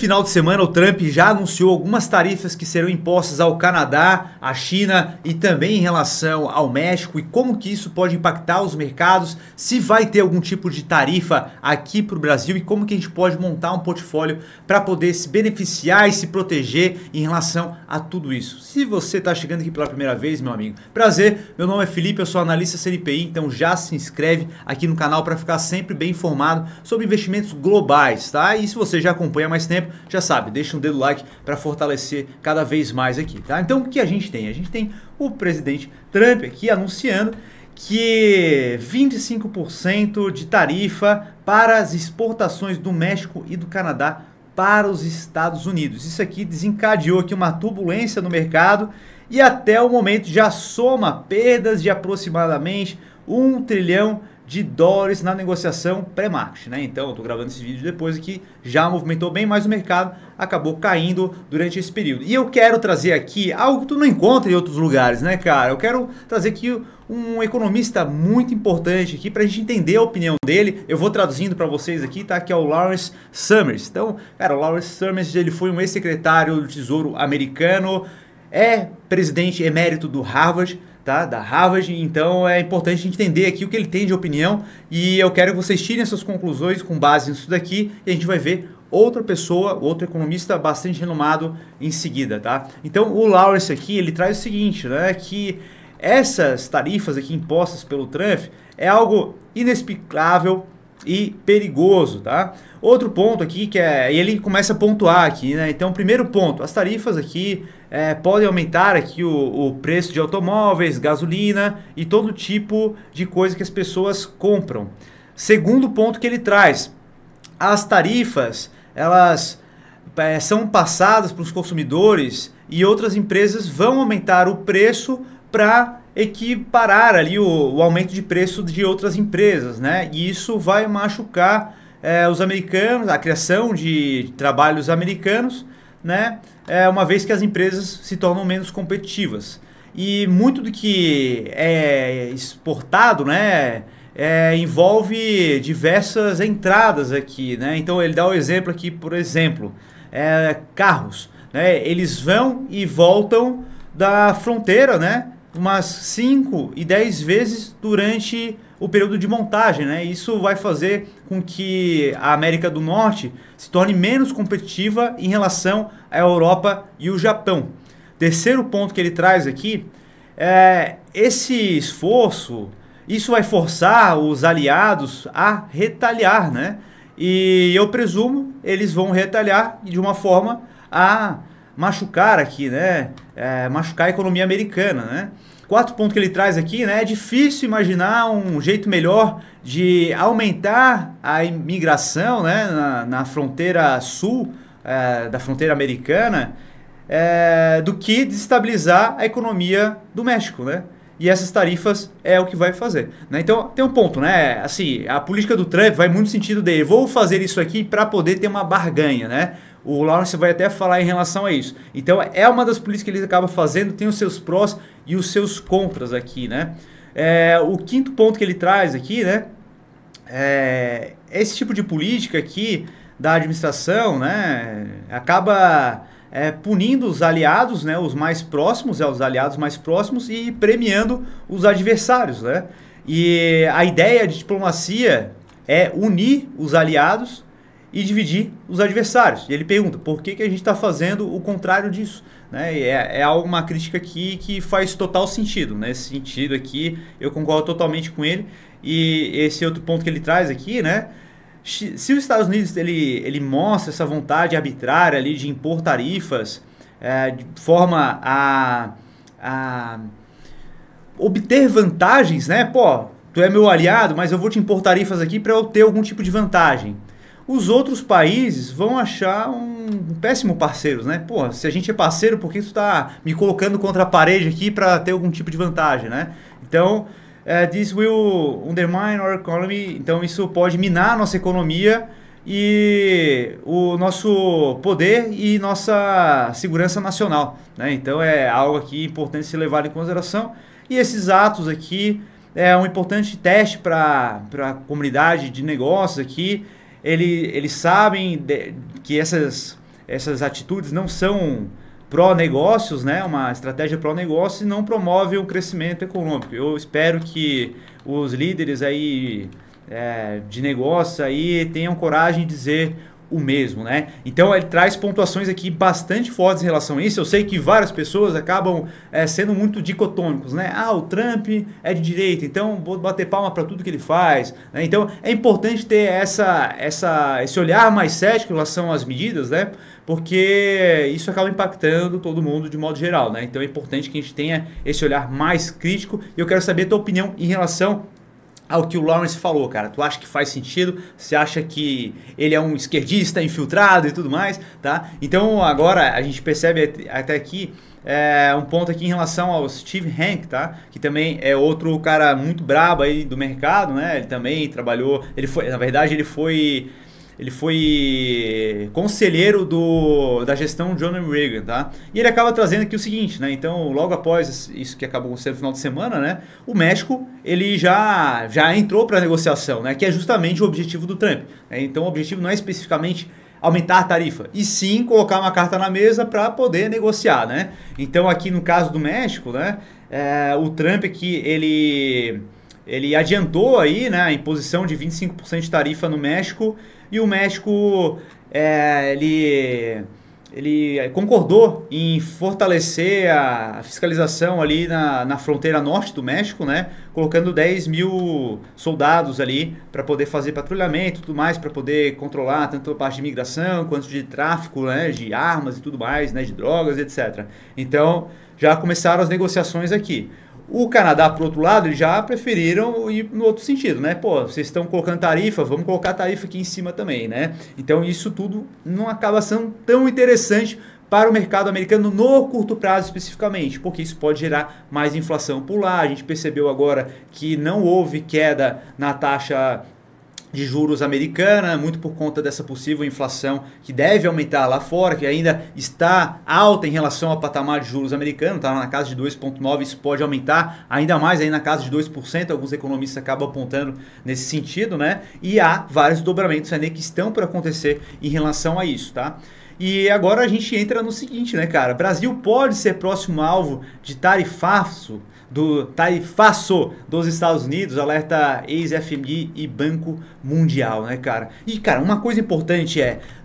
final de semana, o Trump já anunciou algumas tarifas que serão impostas ao Canadá, à China e também em relação ao México e como que isso pode impactar os mercados, se vai ter algum tipo de tarifa aqui para o Brasil e como que a gente pode montar um portfólio para poder se beneficiar e se proteger em relação a tudo isso. Se você está chegando aqui pela primeira vez, meu amigo, prazer, meu nome é Felipe, eu sou analista CNPI, então já se inscreve aqui no canal para ficar sempre bem informado sobre investimentos globais, tá? E se você já acompanha há mais tempo, já sabe, deixa um dedo like para fortalecer cada vez mais aqui, tá? Então o que a gente tem? A gente tem o presidente Trump aqui anunciando que 25% de tarifa para as exportações do México e do Canadá para os Estados Unidos. Isso aqui desencadeou aqui uma turbulência no mercado e até o momento já soma perdas de aproximadamente $1 trilhão na negociação pré-market, né? Então, eu estou gravando esse vídeo depois que já movimentou bem mais o mercado, acabou caindo durante esse período. E eu quero trazer aqui algo que tu não encontra em outros lugares, né, cara? Eu quero trazer aqui um economista muito importante aqui para a gente entender a opinião dele. Eu vou traduzindo para vocês aqui, tá? Que é o Lawrence Summers. Então, cara, o Lawrence Summers, ele foi um ex-secretário do Tesouro americano, é presidente emérito do Harvard, tá? Da Harvard, então é importante a gente entender aqui o que ele tem de opinião e eu quero que vocês tirem essas conclusões com base nisso daqui e a gente vai ver outra pessoa, outro economista bastante renomado em seguida, tá? Então o Lawrence aqui, ele traz o seguinte, né? Que essas tarifas aqui impostas pelo Trump é algo inexplicável e perigoso, tá? Outro ponto aqui que ele começa a pontuar aqui, né? Então, primeiro ponto, as tarifas aqui podem aumentar aqui o preço de automóveis, gasolina e todo tipo de coisa que as pessoas compram. Segundo ponto que ele traz, as tarifas, elas são passadas para os consumidores e outras empresas vão aumentar o preço para equiparar ali o aumento de preço de outras empresas, né? E isso vai machucar os americanos, a criação de trabalhos americanos, né? Uma vez que as empresas se tornam menos competitivas. E muito do que é exportado, né? Envolve diversas entradas aqui, né? Então ele dá o exemplo aqui, por exemplo, carros, né? Eles vão e voltam da fronteira, né? Umas 5 e 10 vezes durante o período de montagem, né? Isso vai fazer com que a América do Norte se torne menos competitiva em relação à Europa e o Japão. Terceiro ponto que ele traz aqui é esse esforço, isso vai forçar os aliados a retaliar, né? E eu presumo eles vão retaliar de uma forma a machucar aqui, né? Machucar a economia americana, né? Quarto ponto que ele traz aqui, né? É difícil imaginar um jeito melhor de aumentar a imigração, né? Na fronteira sul da fronteira americana do que desestabilizar a economia do México, né? E essas tarifas é o que vai fazer, né? Então tem um ponto, né? Assim, a política do Trump vai muito no sentido de vou fazer isso aqui para poder ter uma barganha, né? O Lawrence vai até falar em relação a isso. Então é uma das políticas que ele acaba fazendo, tem os seus prós e os seus contras aqui, né? O quinto ponto que ele traz aqui, né? Esse tipo de política aqui da administração, né? Acaba punindo os aliados, né? Os mais próximos, os aliados mais próximos e premiando os adversários, né? E a ideia de diplomacia é unir os aliados e dividir os adversários. E ele pergunta, por que a gente está fazendo o contrário disso? Né? Uma crítica aqui que faz total sentido. Nesse sentido aqui, eu concordo totalmente com ele. E esse outro ponto que ele traz aqui, né? Se os Estados Unidos ele mostra essa vontade arbitrária ali de impor tarifas de forma a obter vantagens, né? Pô, tu é meu aliado, mas eu vou te impor tarifas aqui para eu ter algum tipo de vantagem. Os outros países vão achar um péssimo parceiro, né? Pô, se a gente é parceiro, por que tu tá me colocando contra a parede aqui para ter algum tipo de vantagem, né? Então, this will undermine our economy. Então, isso pode minar a nossa economia e o nosso poder e nossa segurança nacional, né? Então, é algo aqui importante ser levado em consideração. E esses atos aqui é um importante teste para a comunidade de negócios aqui. Eles sabem que essas atitudes não são pró-negócios, né? Uma estratégia pró-negócio e não promove o crescimento econômico. Eu espero que os líderes aí de negócio aí tenham coragem de dizer o mesmo, né? Então ele traz pontuações aqui bastante fortes em relação a isso. Eu sei que várias pessoas acabam sendo muito dicotômicos, né? Ah, o Trump é de direita, então vou bater palma para tudo que ele faz, né? Então é importante ter esse olhar mais cético em relação às medidas, né? Porque isso acaba impactando todo mundo de modo geral, né? Então é importante que a gente tenha esse olhar mais crítico. E eu quero saber a tua opinião em relação ao que o Lawrence falou, cara. Tu acha que faz sentido? Você acha que ele é um esquerdista infiltrado e tudo mais, tá? Então agora a gente percebe até aqui um ponto aqui em relação ao Steve Hanke, tá? Que também é outro cara muito brabo aí do mercado, né? Ele também trabalhou, na verdade ele foi conselheiro da gestão John Reagan, tá? E ele acaba trazendo aqui o seguinte, né? Então, logo após isso que acabou sendo no final de semana, né? O México, ele já entrou para a negociação, né? Que é justamente o objetivo do Trump, né? Então, o objetivo não é especificamente aumentar a tarifa, e sim colocar uma carta na mesa para poder negociar, né? Então, aqui no caso do México, né? O Trump aqui, ele adiantou aí, né, a imposição de 25% de tarifa no México, e o México ele concordou em fortalecer a fiscalização ali na fronteira norte do México, né, colocando 10 mil soldados ali para poder fazer patrulhamento e tudo mais, para poder controlar tanto a parte de imigração quanto de tráfico, né, de armas e tudo mais, né, de drogas, etc. Então já começaram as negociações aqui. O Canadá, por outro lado, eles já preferiram ir no outro sentido, né? Pô, vocês estão colocando tarifa, vamos colocar tarifa aqui em cima também, né? Então isso tudo não acaba sendo tão interessante para o mercado americano no curto prazo especificamente, porque isso pode gerar mais inflação por lá. A gente percebeu agora que não houve queda na taxa de juros americana, muito por conta dessa possível inflação que deve aumentar lá fora, que ainda está alta em relação ao patamar de juros americano, está na casa de 2,9%, isso pode aumentar ainda mais aí na casa de 2%, alguns economistas acabam apontando nesse sentido, né? E há vários dobramentos ainda que estão por acontecer em relação a isso, tá? E agora a gente entra no seguinte, né, cara? Brasil pode ser próximo alvo de tarifaço dos Estados Unidos, alerta ex-FMI e Banco Mundial, né, cara? E, cara, uma coisa importante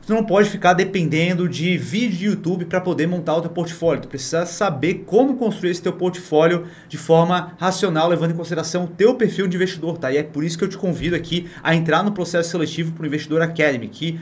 tu não pode ficar dependendo de vídeo de YouTube para poder montar o teu portfólio. Tu precisa saber como construir esse teu portfólio de forma racional, levando em consideração o teu perfil de investidor, tá? E é por isso que eu te convido aqui a entrar no processo seletivo para o Investidor Academy, que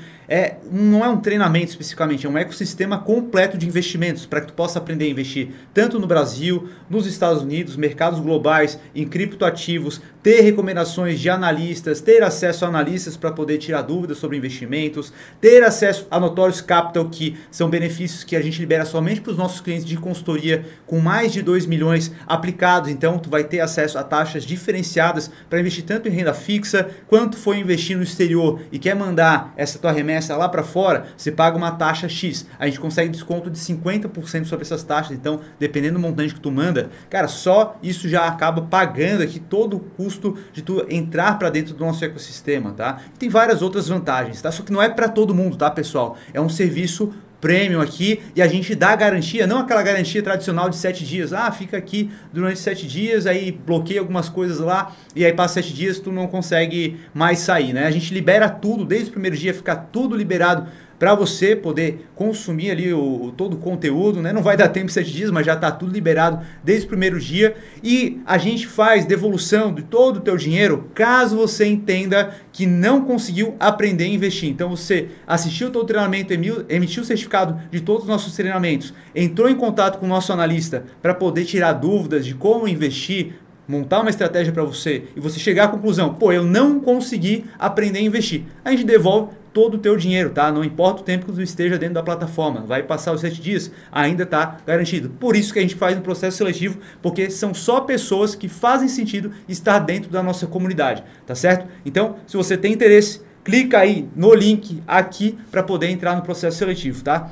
não é um treinamento especificamente, é um ecossistema completo de investimentos para que tu possa aprender a investir tanto no Brasil, nos Estados Unidos, mercados globais, em criptoativos, ter recomendações de analistas, ter acesso a analistas para poder tirar dúvidas sobre investimentos, ter acesso a Notorious Capital, que são benefícios que a gente libera somente para os nossos clientes de consultoria com mais de 2 milhões aplicados. Então tu vai ter acesso a taxas diferenciadas para investir tanto em renda fixa, quanto for investir no exterior e quer mandar essa tua remessa lá para fora, você paga uma taxa X. A gente consegue desconto de 50% sobre essas taxas, então dependendo do montante que tu manda, cara, só isso já acaba pagando aqui todo o custo de tu entrar para dentro do nosso ecossistema, tá? E tem várias outras vantagens, tá? Só que não é para todo mundo, tá, pessoal? É um serviço premium aqui e a gente dá garantia, não aquela garantia tradicional de 7 dias. Ah, fica aqui durante 7 dias, aí bloqueia algumas coisas lá e aí passa 7 dias tu não consegue mais sair, né? A gente libera tudo, desde o primeiro dia fica tudo liberado para você poder consumir ali todo o conteúdo, né? Não vai dar tempo em 7 dias, mas já está tudo liberado desde o primeiro dia. E a gente faz devolução de todo o teu dinheiro caso você entenda que não conseguiu aprender a investir. Então você assistiu o teu treinamento, emitiu o certificado de todos os nossos treinamentos, entrou em contato com o nosso analista para poder tirar dúvidas de como investir, montar uma estratégia para você e você chegar à conclusão, pô, eu não consegui aprender a investir. A gente devolve todo o teu dinheiro, tá? Não importa o tempo que tu esteja dentro da plataforma, vai passar os 7 dias, ainda está garantido. Por isso que a gente faz um processo seletivo, porque são só pessoas que fazem sentido estar dentro da nossa comunidade, tá certo? Então, se você tem interesse, clica aí no link aqui para poder entrar no processo seletivo, tá?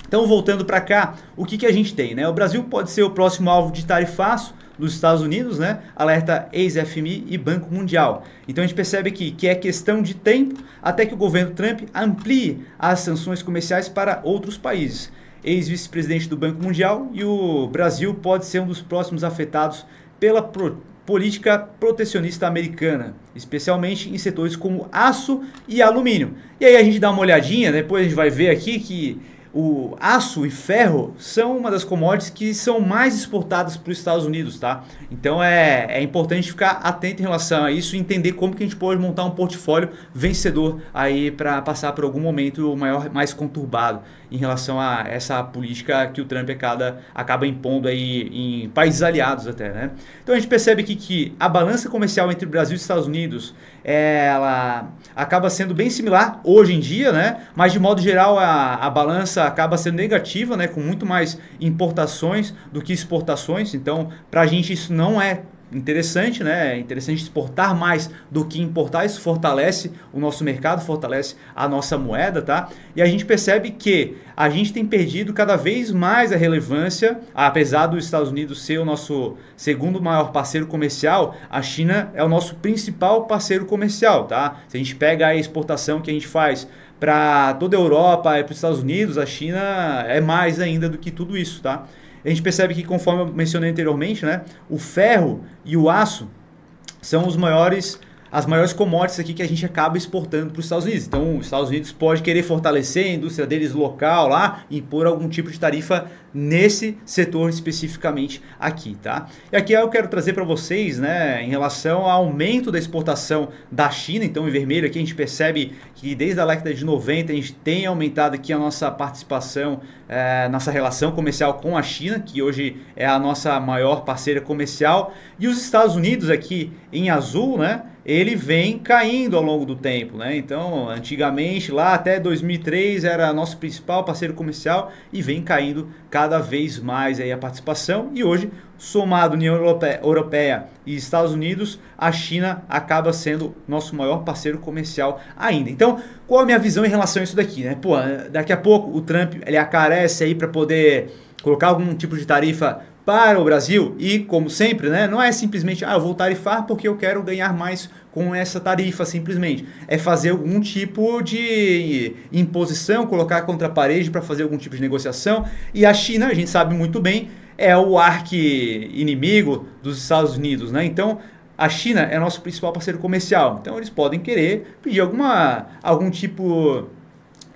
Então, voltando para cá, o que a gente tem, né? O Brasil pode ser o próximo alvo de tarifaço nos Estados Unidos, né? Alerta ex-FMI e Banco Mundial. Então a gente percebe aqui que é questão de tempo até que o governo Trump amplie as sanções comerciais para outros países. Ex-vice-presidente do Banco Mundial, e o Brasil pode ser um dos próximos afetados pela política protecionista americana, especialmente em setores como aço e alumínio. E aí a gente dá uma olhadinha, depois a gente vai ver aqui que o aço e ferro são uma das commodities que são mais exportadas para os Estados Unidos, tá? Então é importante ficar atento em relação a isso e entender como que a gente pode montar um portfólio vencedor aí para passar por algum momento mais conturbado em relação a essa política que o Trump acaba impondo aí em países aliados até, né? Então a gente percebe aqui que a balança comercial entre o Brasil e os Estados Unidos, ela acaba sendo bem similar hoje em dia, né? Mas de modo geral a balança acaba sendo negativa, né? Com muito mais importações do que exportações. Então para a gente isso não é interessante, né? É interessante exportar mais do que importar. Isso fortalece o nosso mercado, fortalece a nossa moeda, tá? E a gente percebe que a gente tem perdido cada vez mais a relevância, apesar dos Estados Unidos ser o nosso segundo maior parceiro comercial, a China é o nosso principal parceiro comercial, tá? Se a gente pega a exportação que a gente faz para toda a Europa e para os Estados Unidos, a China é mais ainda do que tudo isso, tá? A gente percebe que, conforme eu mencionei anteriormente, né, o ferro e o aço são as maiores commodities aqui que a gente acaba exportando para os Estados Unidos. Então, os Estados Unidos pode querer fortalecer a indústria deles local lá e impor algum tipo de tarifa nesse setor especificamente aqui, tá? E aqui eu quero trazer para vocês, né, em relação ao aumento da exportação da China. Então, em vermelho aqui a gente percebe que desde a década de 90 a gente tem aumentado aqui a nossa participação, nossa relação comercial com a China, que hoje é a nossa maior parceira comercial. E os Estados Unidos aqui em azul, né, ele vem caindo ao longo do tempo, né? Então, antigamente, lá até 2003, era nosso principal parceiro comercial e vem caindo cada vez mais aí a participação. E hoje, somado União Europeia e Estados Unidos, a China acaba sendo nosso maior parceiro comercial ainda. Então, qual a minha visão em relação a isso daqui, né? Pô, daqui a pouco o Trump ele aparece aí para poder colocar algum tipo de tarifa para o Brasil e, como sempre, né, não é simplesmente eu vou tarifar porque eu quero ganhar mais com essa tarifa, simplesmente. É fazer algum tipo de imposição, colocar contra a parede para fazer algum tipo de negociação. E a China, a gente sabe muito bem, é o arqui-inimigo dos Estados Unidos, né? Então, a China é nosso principal parceiro comercial. Então, eles podem querer pedir algum tipo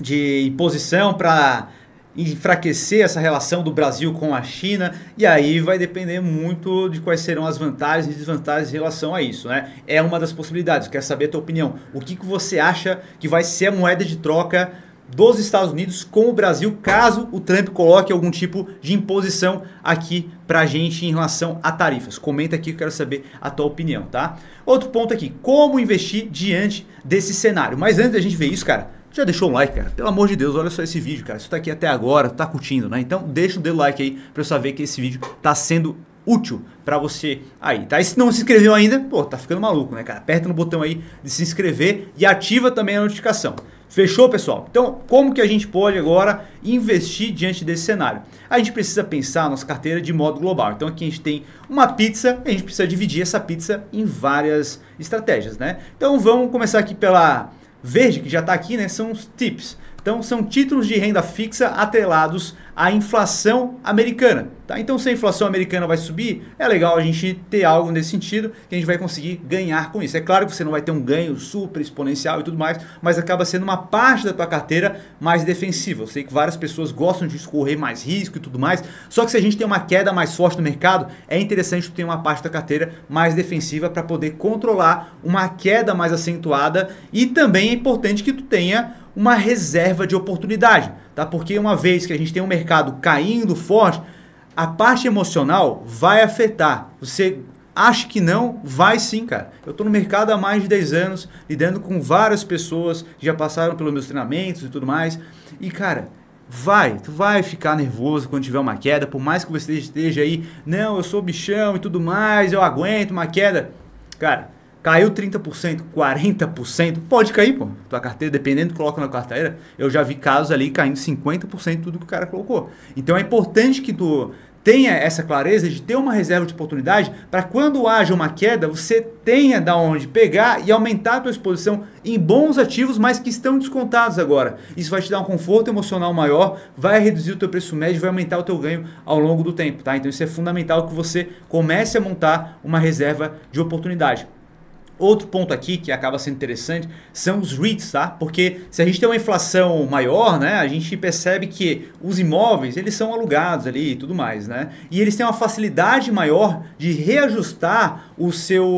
de imposição para enfraquecer essa relação do Brasil com a China, e aí vai depender muito de quais serão as vantagens e desvantagens em relação a isso, né? É uma das possibilidades. Quero saber a tua opinião. O que você acha que vai ser a moeda de troca dos Estados Unidos com o Brasil, caso o Trump coloque algum tipo de imposição aqui pra gente em relação a tarifas? Comenta aqui que eu quero saber a tua opinião, tá? Outro ponto aqui, como investir diante desse cenário. Mas antes da gente ver isso, cara, já deixou um like, cara? Pelo amor de Deus, olha só esse vídeo, cara. Se tu tá aqui até agora, tá curtindo, né? Então deixa o dedo like aí pra eu saber que esse vídeo tá sendo útil pra você aí, tá? E se não se inscreveu ainda, pô, tá ficando maluco, né, cara? Aperta no botão aí de se inscrever e ativa também a notificação. Fechou, pessoal? Então, como que a gente pode agora investir diante desse cenário? A gente precisa pensar a nossa carteira de modo global. Então, aqui a gente tem uma pizza, a gente precisa dividir essa pizza em várias estratégias, né? Então, vamos começar aqui pela verde, que já está aqui, né? São os TIPS. Então, são títulos de renda fixa atrelados à inflação americana, tá? Então, se a inflação americana vai subir, é legal a gente ter algo nesse sentido que a gente vai conseguir ganhar com isso. É claro que você não vai ter um ganho super exponencial e tudo mais, mas acaba sendo uma parte da tua carteira mais defensiva. Eu sei que várias pessoas gostam de escorrer mais risco e tudo mais, só que se a gente tem uma queda mais forte no mercado, é interessante ter uma parte da carteira mais defensiva para poder controlar uma queda mais acentuada, e também é importante que tu tenha uma reserva de oportunidade, tá? Porque uma vez que a gente tem um mercado caindo forte, a parte emocional vai afetar. Você acha que não? Vai sim, cara. Eu tô no mercado há mais de 10 anos, lidando com várias pessoas que já passaram pelos meus treinamentos e tudo mais. E, cara, tu vai ficar nervoso quando tiver uma queda, por mais que você esteja aí, não, eu sou bichão e tudo mais, eu aguento uma queda. Cara, caiu 30%, 40%, pode cair, pô. Tua carteira, dependendo do que coloca na carteira, eu já vi casos ali caindo 50% de tudo que o cara colocou. Então é importante que tu tenha essa clareza de ter uma reserva de oportunidade para quando haja uma queda, você tenha da onde pegar e aumentar a tua exposição em bons ativos, mas que estão descontados agora. Isso vai te dar um conforto emocional maior, vai reduzir o teu preço médio, vai aumentar o teu ganho ao longo do tempo, tá? Então isso é fundamental que você comece a montar uma reserva de oportunidade. Outro ponto aqui que acaba sendo interessante são os REITs, tá? Porque se a gente tem uma inflação maior, né, a gente percebe que os imóveis, eles são alugados ali e tudo mais, né? E eles têm uma facilidade maior de reajustar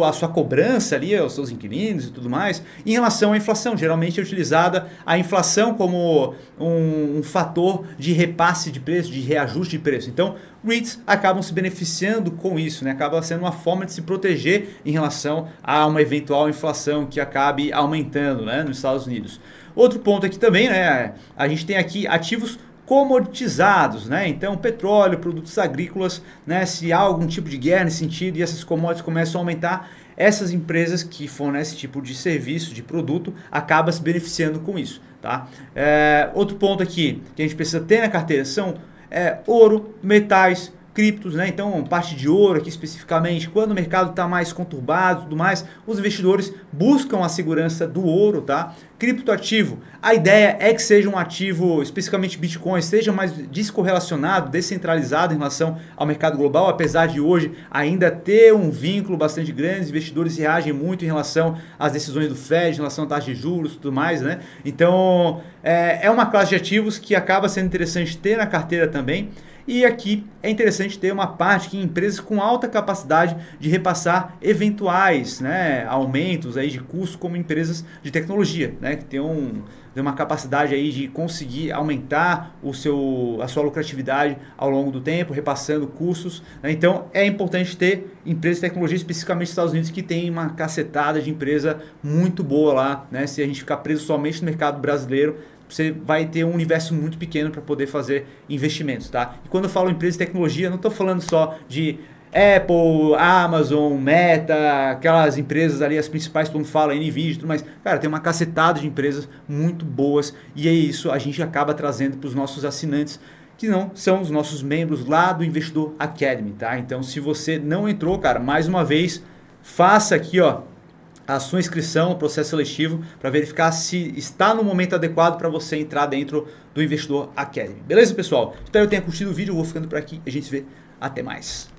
a sua cobrança ali, aos seus inquilinos e tudo mais, em relação à inflação. Geralmente é utilizada a inflação como um fator de repasse de preço, de reajuste de preço. Então, REITs acabam se beneficiando com isso, né? Acaba sendo uma forma de se proteger em relação a uma eventual inflação que acabe aumentando, né, nos Estados Unidos. Outro ponto aqui também, né, a gente tem aqui ativos comoditizados, né? Então petróleo, produtos agrícolas, né? Se há algum tipo de guerra nesse sentido e essas commodities começam a aumentar, essas empresas que fornecem esse tipo de serviço, de produto, acabam se beneficiando com isso, tá? Outro ponto aqui que a gente precisa ter na carteira são ouro, metais, criptos, né? Então, parte de ouro aqui especificamente, quando o mercado está mais conturbado e tudo mais, os investidores buscam a segurança do ouro, tá? Criptoativo, a ideia é que seja um ativo, especificamente Bitcoin, seja mais descorrelacionado, descentralizado em relação ao mercado global, apesar de hoje ainda ter um vínculo bastante grande, os investidores reagem muito em relação às decisões do Fed, em relação à taxa de juros e tudo mais, né? Então, é uma classe de ativos que acaba sendo interessante ter na carteira também. E aqui é interessante ter uma parte que empresas com alta capacidade de repassar eventuais, né, aumentos aí de custo, como empresas de tecnologia, né, que tem uma capacidade aí de conseguir aumentar a sua lucratividade ao longo do tempo, repassando custos, né? Então é importante ter empresas de tecnologia, especificamente nos Estados Unidos, que tem uma cacetada de empresa muito boa lá, né? Se a gente ficar preso somente no mercado brasileiro, você vai ter um universo muito pequeno para poder fazer investimentos, tá? E quando eu falo empresa de tecnologia, não estou falando só de Apple, Amazon, Meta, aquelas empresas ali, as principais, todo mundo fala, Nvidia e tudo mais. Cara, tem uma cacetada de empresas muito boas e é isso, a gente acaba trazendo para os nossos assinantes, que não são os nossos membros lá do Investidor Academy, tá? Então, se você não entrou, cara, mais uma vez, faça aqui, ó, a sua inscrição no processo seletivo para verificar se está no momento adequado para você entrar dentro do Investidor Academy. Beleza, pessoal? Espero que tenha curtido o vídeo, eu vou ficando por aqui e a gente se vê. Até mais.